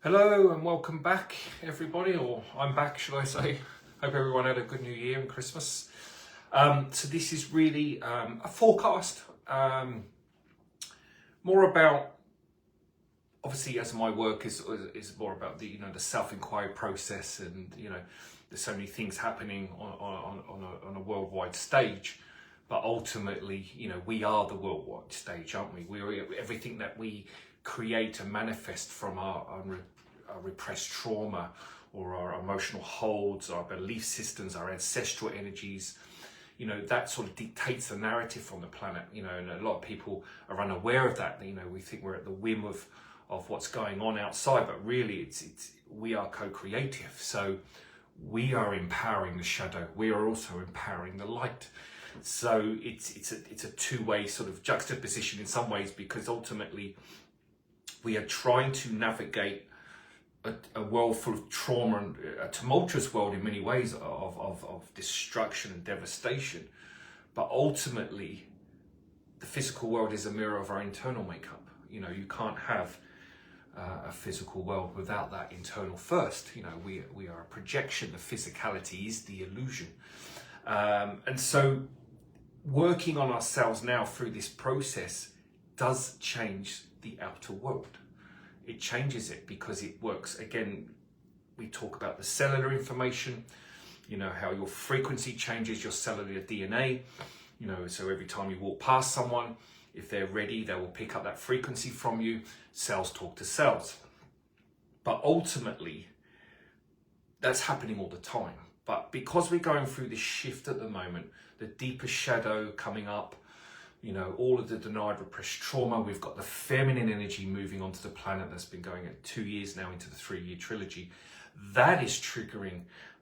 Hello and welcome back, everybody, or I'm back, should I say. Hope everyone had a good New Year and Christmas. So this is really a forecast, more about, obviously, as my work is more about the the self-inquiry process, and there's so many things happening on a worldwide stage. But ultimately, we are the worldwide stage, aren't we? We're everything that we create and manifest from our repressed trauma, or our emotional holds, our belief systems, our ancestral energies. That sort of dictates the narrative on the planet. And a lot of people are unaware of that. We think we're at the whim of what's going on outside, but really it's we are co-creative. So we are empowering the shadow. We are also empowering the light. So it's a two-way sort of juxtaposition in some ways, because ultimately we are trying to navigate a world full of trauma, and a tumultuous world in many ways of destruction and devastation. But ultimately, the physical world is a mirror of our internal makeup. You can't have a physical world without that internal first. We are a projection. The physicality is the illusion. And so working on ourselves now through this process does change the outer world. It changes it because it works. Again, we talk about the cellular information, how your frequency changes your cellular DNA. So every time you walk past someone, if they're ready, they will pick up that frequency from you. Cells talk to cells. But ultimately, that's happening all the time. But because we're going through this shift at the moment, the deeper shadow coming up, all of the denied, repressed trauma, we've got the feminine energy moving onto the planet that's been going at 2 years now into the 3-year trilogy. That is triggering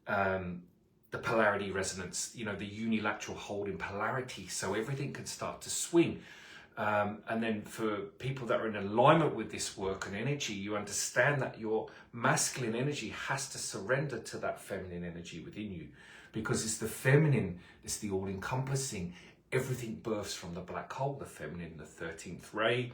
the polarity resonance, the unilateral hold in polarity. So everything can start to swing. And then for people that are in alignment with this work and energy, you understand that your masculine energy has to surrender to that feminine energy within you, because it's the feminine, it's the all-encompassing. Everything births from the black hole, the feminine, the 13th ray.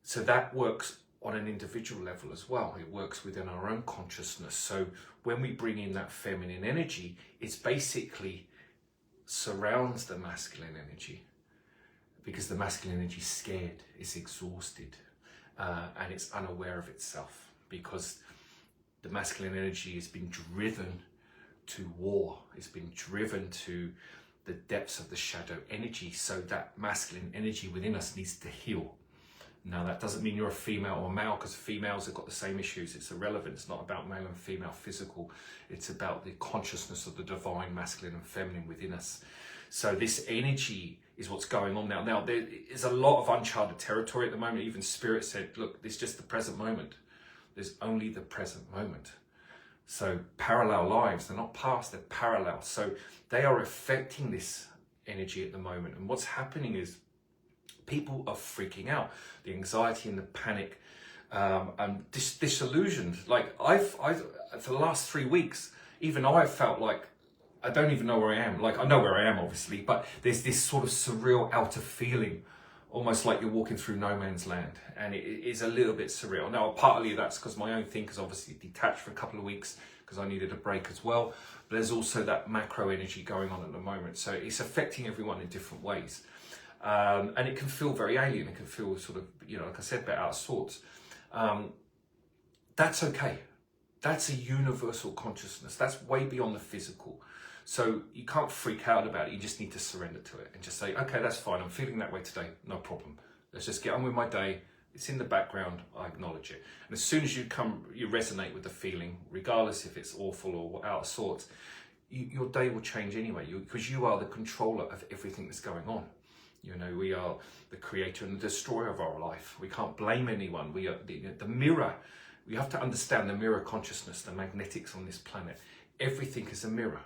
So that works on an individual level as well. It works within our own consciousness. So when we bring in that feminine energy, it's basically surrounds the masculine energy, because the masculine energy is scared, it's exhausted, and it's unaware of itself, because the masculine energy has been driven to war. It's been driven to the depths of the shadow energy. So that masculine energy within us needs to heal. Now, that doesn't mean you're a female or a male, because females have got the same issues. It's irrelevant. It's not about male and female physical. It's about the consciousness of the divine masculine and feminine within us. So this energy is what's going on now. Now, there is a lot of uncharted territory at the moment. Even Spirit said, look, it's just the present moment. There's only the present moment. So parallel lives, they're not past, they're parallel. So they are affecting this energy at the moment. And what's happening is people are freaking out. The anxiety and the panic, and disillusioned. Like I've for the last 3 weeks, even I've felt like I don't even know where I am. Like I know where I am, obviously, but there's this sort of surreal outer feeling, almost like you're walking through no man's land, and it is a little bit surreal. Now, partly that's because my own thinker's obviously detached for a couple of weeks, because I needed a break as well. But there's also that macro energy going on at the moment, so it's affecting everyone in different ways, and it can feel very alien. It can feel sort of, like I said, a bit out of sorts. That's okay. That's a universal consciousness. That's way beyond the physical. So you can't freak out about it. You just need to surrender to it and just say, okay, that's fine. I'm feeling that way today. No problem. Let's just get on with my day. It's in the background. I acknowledge it. And as soon as you resonate with the feeling, regardless if it's awful or out of sorts, your day will change anyway, because you are the controller of everything that's going on. We are the creator and the destroyer of our life. We can't blame anyone. We are the mirror. We have to understand the mirror consciousness, the magnetics on this planet. Everything is a mirror.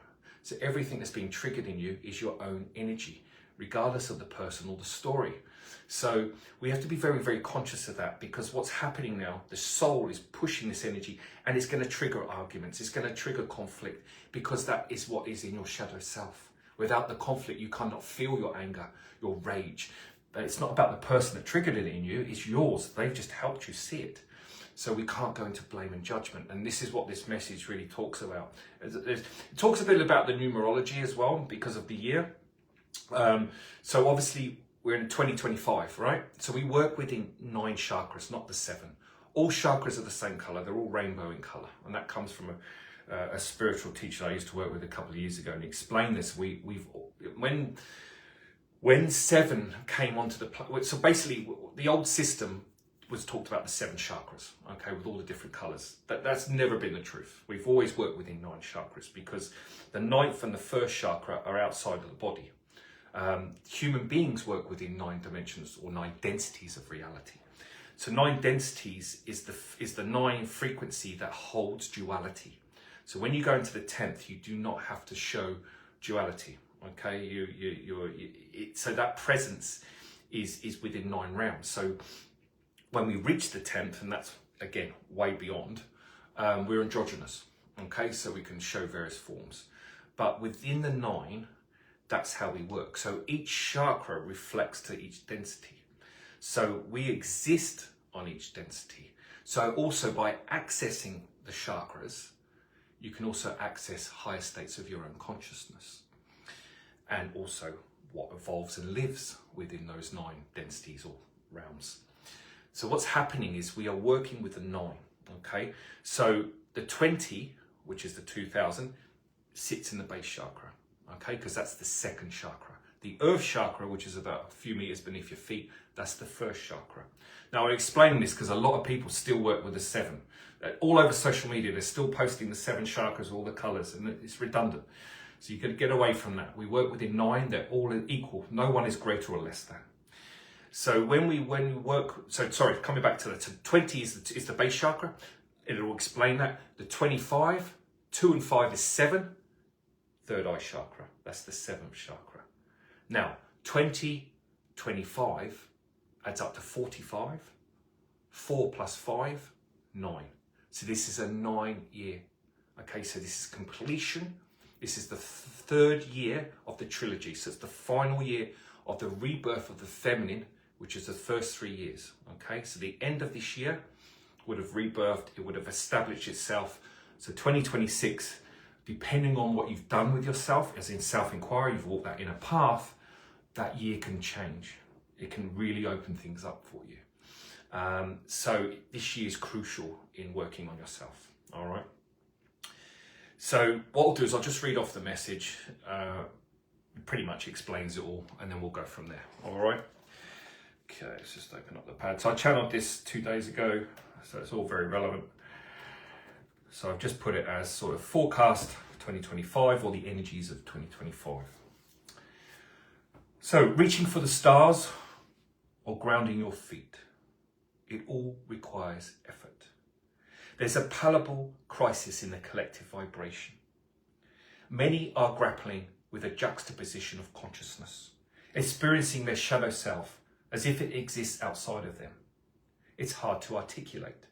So everything that's being triggered in you is your own energy, regardless of the person or the story. So we have to be very, very conscious of that, because what's happening now, the soul is pushing this energy, and it's going to trigger arguments. It's going to trigger conflict, because that is what is in your shadow self. Without the conflict, you cannot feel your anger, your rage. It's not about the person that triggered it in you, it's yours. They've just helped you see it. So we can't go into blame and judgment. And this is what this message really talks about. It talks a bit about the numerology as well because of the year. So obviously we're in 2025, right? So we work within 9 chakras, not the 7. All chakras are the same color. They're all rainbow in color. And that comes from a spiritual teacher I used to work with a couple of years ago, and he explained this. When 7 came onto the, so basically the old system was talked about the 7 chakras, okay, with all the different colors. That's never been the truth. We've always worked within 9 chakras because the 9th and the 1st chakra are outside of the body. Human beings work within 9 dimensions or 9 densities of reality. So 9 densities is the 9 frequency that holds duality. So when you go into the 10th, you do not have to show duality. Okay, so that presence is within 9 realms. So when we reach the 10th, and that's again way beyond, we're androgynous. Okay, so we can show various forms, but within the 9, that's how we work. So each chakra reflects to each density. So we exist on each density. So also by accessing the chakras, you can also access higher states of your own consciousness, and also what evolves and lives within those 9 densities or realms. So what's happening is we are working with the 9, okay? So the 20, which is the 2000, sits in the base chakra, okay? Because that's the 2nd chakra. The earth chakra, which is about a few meters beneath your feet, that's the 1st chakra. Now I explain this because a lot of people still work with the 7. All over social media, they're still posting the 7 chakras, all the colors, and it's redundant. So you can get away from that. We work within 9, they're all equal. No one is greater or less than. So when we work, so sorry, coming back to that, so 20 is the base chakra. It will explain that. The 25, 2 and 5 is 7, 3rd eye chakra. That's the 7th chakra. Now, 20, 25 adds up to 45. 4 plus 5, 9. So this is a 9-year. Okay, so this is completion. This is the 3rd year of the trilogy. So it's the final year of the rebirth of the feminine, which is the first 3 years. Okay, so the end of this year would have rebirthed, it would have established itself. So 2026, depending on what you've done with yourself, as in self-inquiry, you've walked that inner path, that year can change. It can really open things up for you. So this year is crucial in working on yourself, all right? So what I'll do is I'll just read off the message. It pretty much explains it all, and then we'll go from there, all right? Okay, let's just open up the pad. So I channeled this 2 days ago, so it's all very relevant. So I've just put it as sort of forecast 2025 or the energies of 2025. So reaching for the stars or grounding your feet, it all requires effort. There's a palpable crisis in the collective vibration. Many are grappling with a juxtaposition of consciousness, experiencing their shadow self as if it exists outside of them. It's hard to articulate,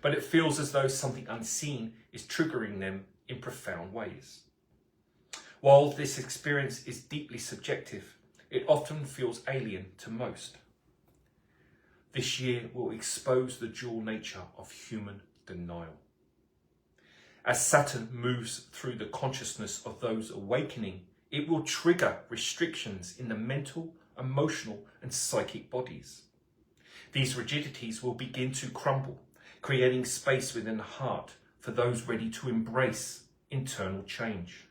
but it feels as though something unseen is triggering them in profound ways. While this experience is deeply subjective, it often feels alien to most. This year will expose the dual nature of human denial. As Saturn moves through the consciousness of those awakening, it will trigger restrictions in the mental, emotional, and psychic bodies. These rigidities will begin to crumble, creating space within the heart for those ready to embrace internal change.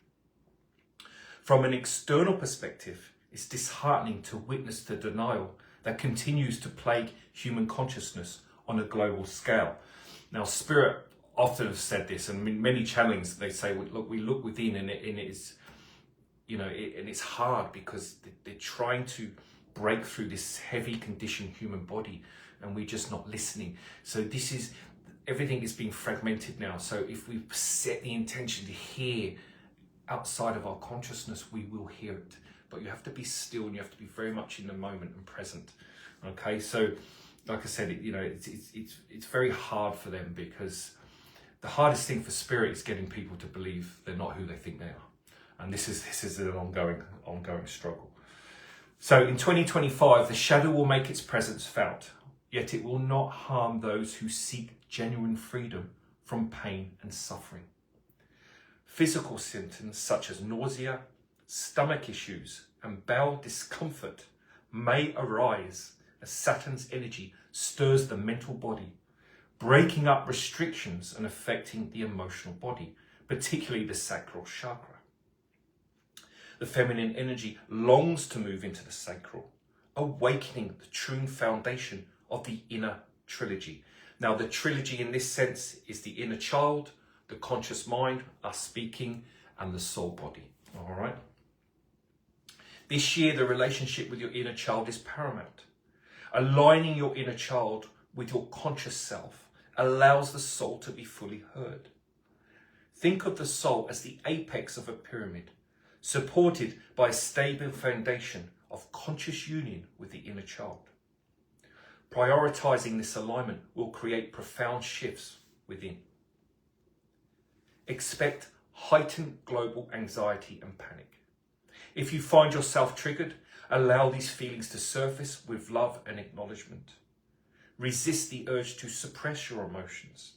From an external perspective, it's disheartening to witness the denial that continues to plague human consciousness on a global scale. Now, Spirit often have said this, and in many channelings they say, we look within, and it is, you know, and it's hard because they're trying to break through this heavy conditioned human body, and we're just not listening. So everything is being fragmented now. So if we set the intention to hear outside of our consciousness, we will hear it. But you have to be still, and you have to be very much in the moment and present. Okay, so like I said, it's very hard for them, because the hardest thing for Spirit is getting people to believe they're not who they think they are, and this is an ongoing struggle. So in 2025, the shadow will make its presence felt. yet it will not harm those who seek genuine freedom from pain and suffering. Physical symptoms such as nausea, stomach issues, and bowel discomfort may arise as Saturn's energy stirs the mental body, breaking up restrictions and affecting the emotional body, particularly the sacral chakra. The feminine energy longs to move into the sacral, awakening the true foundation of the inner trilogy. Now, the trilogy in this sense is the inner child, the conscious mind, us speaking, and the soul body. All right. This year, the relationship with your inner child is paramount. Aligning your inner child with your conscious self allows the soul to be fully heard. Think of the soul as the apex of a pyramid, supported by a stable foundation of conscious union with the inner child. Prioritizing this alignment will create profound shifts within. Expect heightened global anxiety and panic. If you find yourself triggered, allow these feelings to surface with love and acknowledgement. Resist the urge to suppress your emotions.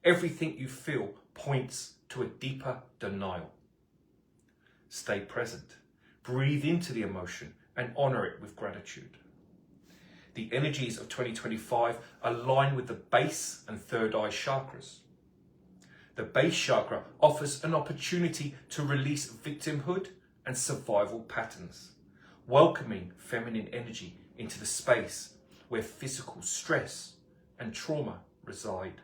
Everything you feel points to a deeper denial. Stay present. Breathe into the emotion and honor it with gratitude. The energies of 2025 align with the base and third eye chakras. The base chakra offers an opportunity to release victimhood and survival patterns, welcoming feminine energy into the space where physical stress and trauma reside.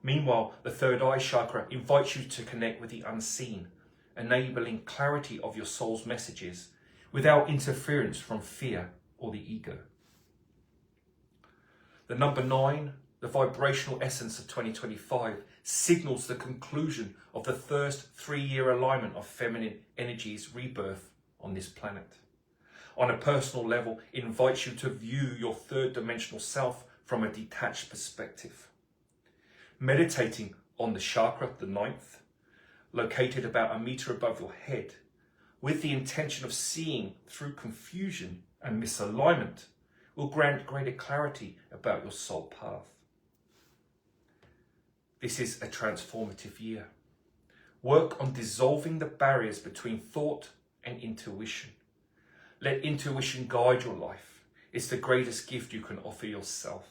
Meanwhile, the third eye chakra invites you to connect with the unseen, enabling clarity of your soul's messages without interference from fear or the ego. The number 9, the vibrational essence of 2025, signals the conclusion of the first 3-year alignment of feminine energy's rebirth on this planet. On a personal level, it invites you to view your third dimensional self from a detached perspective. Meditating on the chakra, the 9th, located about 1 meter above your head, with the intention of seeing through confusion and misalignment, will grant greater clarity about your soul path. This is a transformative year. Work on dissolving the barriers between thought and intuition. Let intuition guide your life. It's the greatest gift you can offer yourself.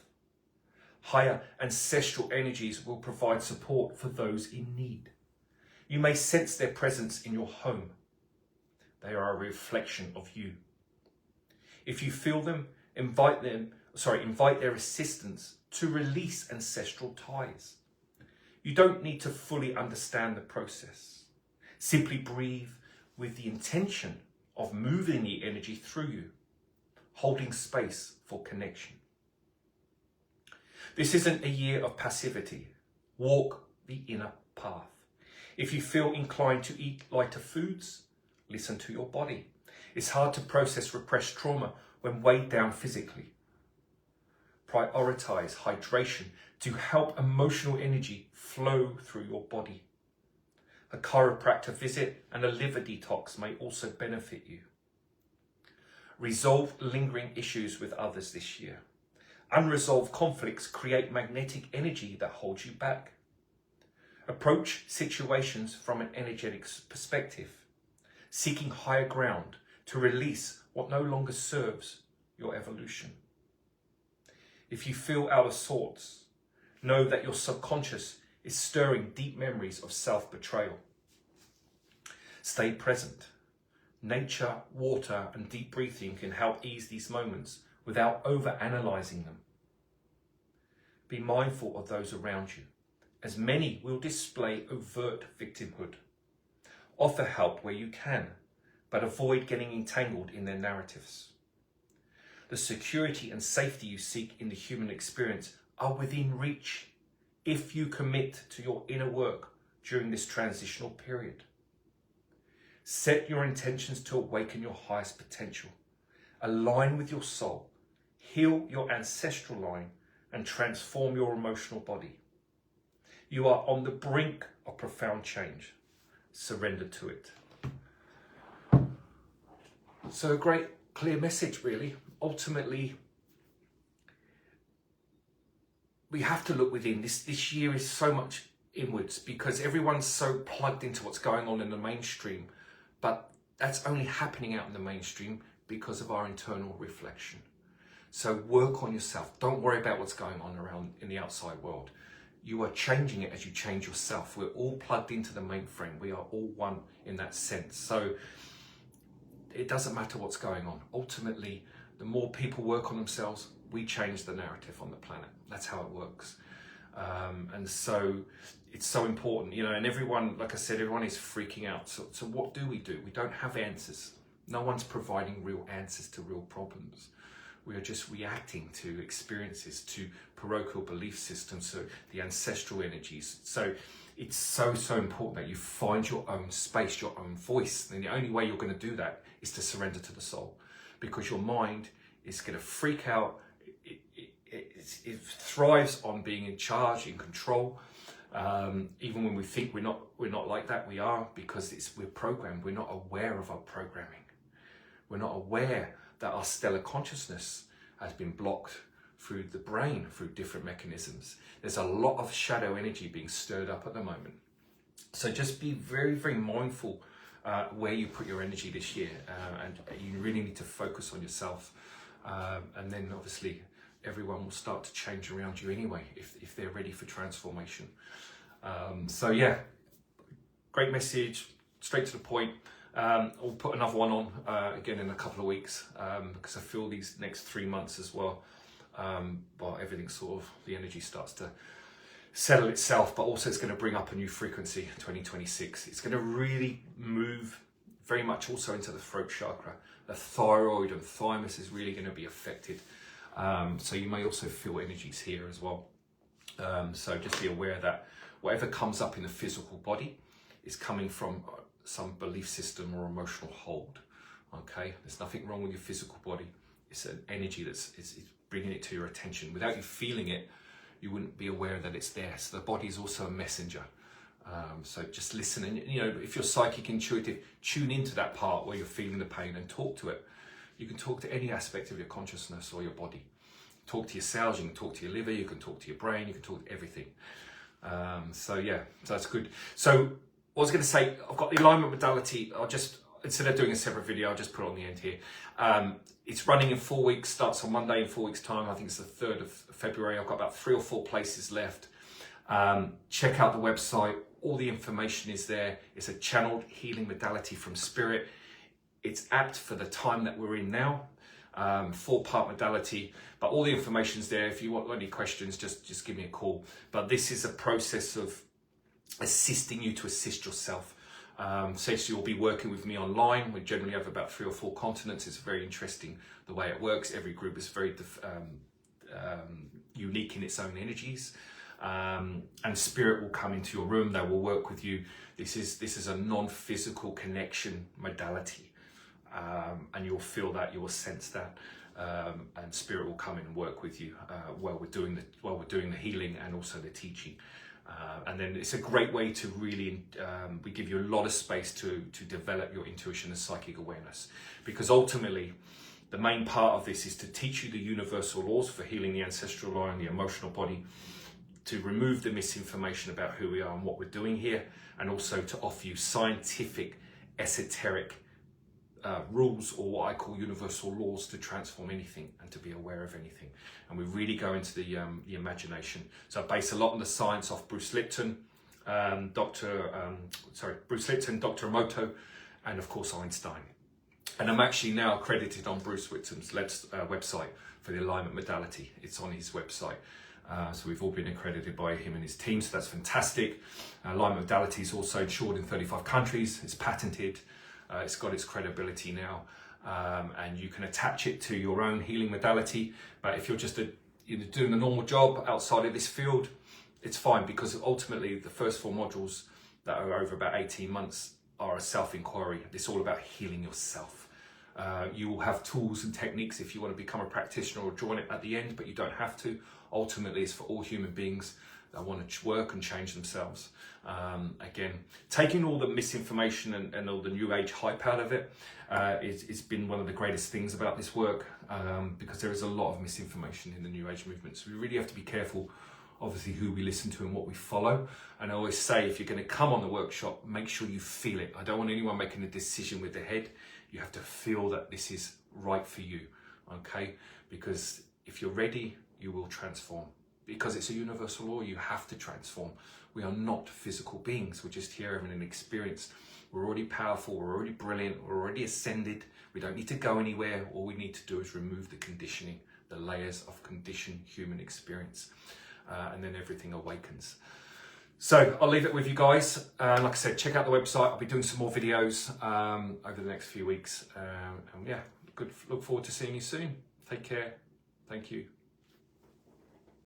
Higher ancestral energies will provide support for those in need. You may sense their presence in your home. They are a reflection of you. If you feel them, invite their assistance to release ancestral ties. You don't need to fully understand the process. Simply breathe with the intention of moving the energy through you, holding space for connection. This isn't a year of passivity. Walk the inner path. If you feel inclined to eat lighter foods, listen to your body. It's hard to process repressed trauma when weighed down physically. Prioritize hydration to help emotional energy flow through your body. A chiropractor visit and a liver detox may also benefit you. Resolve lingering issues with others this year. Unresolved conflicts create magnetic energy that holds you back. Approach situations from an energetic perspective, seeking higher ground to release what no longer serves your evolution. If you feel out of sorts, know that your subconscious is stirring deep memories of self-betrayal. Stay present. Nature, water, and deep breathing can help ease these moments without over-analyzing them. Be mindful of those around you, as many will display overt victimhood. Offer help where you can, but avoid getting entangled in their narratives. The security and safety you seek in the human experience are within reach if you commit to your inner work during this transitional period. Set your intentions to awaken your highest potential. Align with your soul. Heal your ancestral line and transform your emotional body. You are on the brink of profound change. Surrender to it. So a great clear message, really. Ultimately, we have to look within. This year is so much inwards because everyone's so plugged into what's going on in the mainstream, but that's only happening out in the mainstream because of our internal reflection. So work on yourself. Don't worry about what's going on around in the outside world. You are changing it as you change yourself. We're all plugged into the mainframe. We are all one in that sense. So it doesn't matter what's going on. Ultimately, the more people work on themselves, we change the narrative on the planet. That's how it works. And so it's so important, you know, and everyone, like I said, everyone is freaking out. So what do? We don't have answers. No one's providing real answers to real problems. We are just reacting to experiences, to parochial belief systems, so the ancestral energies. So it's so important that you find your own space, your own voice. And the only way you're going to do that is to surrender to the soul, because your mind is going to freak out. It thrives on being in charge, in control. Even when we think we're not like that, we are, because we're programmed. We're not aware of our programming. We're not aware that our stellar consciousness has been blocked through the brain, through different mechanisms. There's a lot of shadow energy being stirred up at the moment. So just be very, very mindful where you put your energy this year, and you really need to focus on yourself. And then obviously everyone will start to change around you anyway, if they're ready for transformation. So yeah, great message, straight to the point. I'll put another one on again in a couple of weeks, because I feel these next 3 months as well, but everything sort of, the energy starts to settle itself, but also it's going to bring up a new frequency, 2026. It's going to really move very much also into the throat chakra. The thyroid and thymus is really going to be affected. So you may also feel energies here as well. So just be aware that whatever comes up in the physical body is coming from some belief system or emotional hold. Okay, there's nothing wrong with your physical body. It's an energy that's bringing it to your attention. Without you feeling it, you wouldn't be aware that it's there. So the body is also a messenger. So just listen, and you know, if you're psychic intuitive, tune into that part where you're feeling the pain and talk to it. You can talk to any aspect of your consciousness or your body. Talk to your cells, you can talk to your liver, you can talk to your brain, you can talk to everything. So yeah, so that's good. So I was going to say, I've got the alignment modality. I'll just, instead of doing a separate video, I'll just put it on the end here. It's running in 4 weeks, starts on Monday in 4 weeks time. I think it's the 3rd of February. I've got about 3 or 4 places left. Check out the website. All the information is there. It's a channeled healing modality from spirit. It's apt for the time that we're in now. 4-part modality, but all the information's there. If you want any questions, just give me a call. But this is a process of assisting you to assist yourself. So you'll be working with me online. We generally have about 3 or 4 continents. It's very interesting the way it works. Every group is very unique in its own energies. And spirit will come into your room. They will work with you. This is a non-physical connection modality, and you'll feel that, you will sense that, and spirit will come in and work with you while we're doing the healing and also the teaching. And then it's a great way to really, we give you a lot of space to develop your intuition and psychic awareness, because ultimately the main part of this is to teach you the universal laws for healing the ancestral line, the emotional body, to remove the misinformation about who we are and what we're doing here, and also to offer you scientific, esoteric rules, or what I call universal laws, to transform anything and to be aware of anything. And we really go into the imagination. So I base a lot on the science off Bruce Lipton, Bruce Lipton, Dr. Emoto, and of course Einstein. And I'm actually now accredited on Bruce Lipton's website for the alignment modality. It's on his website. So we've all been accredited by him and his team, so that's fantastic. Alignment modality is also insured in 35 countries. It's patented. It's got its credibility now, and you can attach it to your own healing modality. But if you're just doing a normal job outside of this field, it's fine, because ultimately the first 4 modules that are over about 18 months are a self-inquiry. It's all about healing yourself. You will have tools and techniques if you want to become a practitioner or join it at the end, but you don't have to. Ultimately, it's for all human beings that want to work and change themselves. Again, taking all the misinformation and all the new age hype out of it, it's been one of the greatest things about this work, because there is a lot of misinformation in the new age movement. So we really have to be careful obviously who we listen to and what we follow. And I always say, if you're going to come on the workshop, make sure you feel it. I don't want anyone making a decision with their head. You have to feel that this is right for you, okay? Because if you're ready, you will transform. Because it's a universal law, you have to transform. We are not physical beings. We're just here having an experience. We're already powerful, we're already brilliant, we're already ascended. We don't need to go anywhere. All we need to do is remove the conditioning, the layers of conditioned human experience. And then everything awakens. So I'll leave it with you guys. Like I said, check out the website. I'll be doing some more videos over the next few weeks. And yeah, look forward to seeing you soon. Take care. Thank you.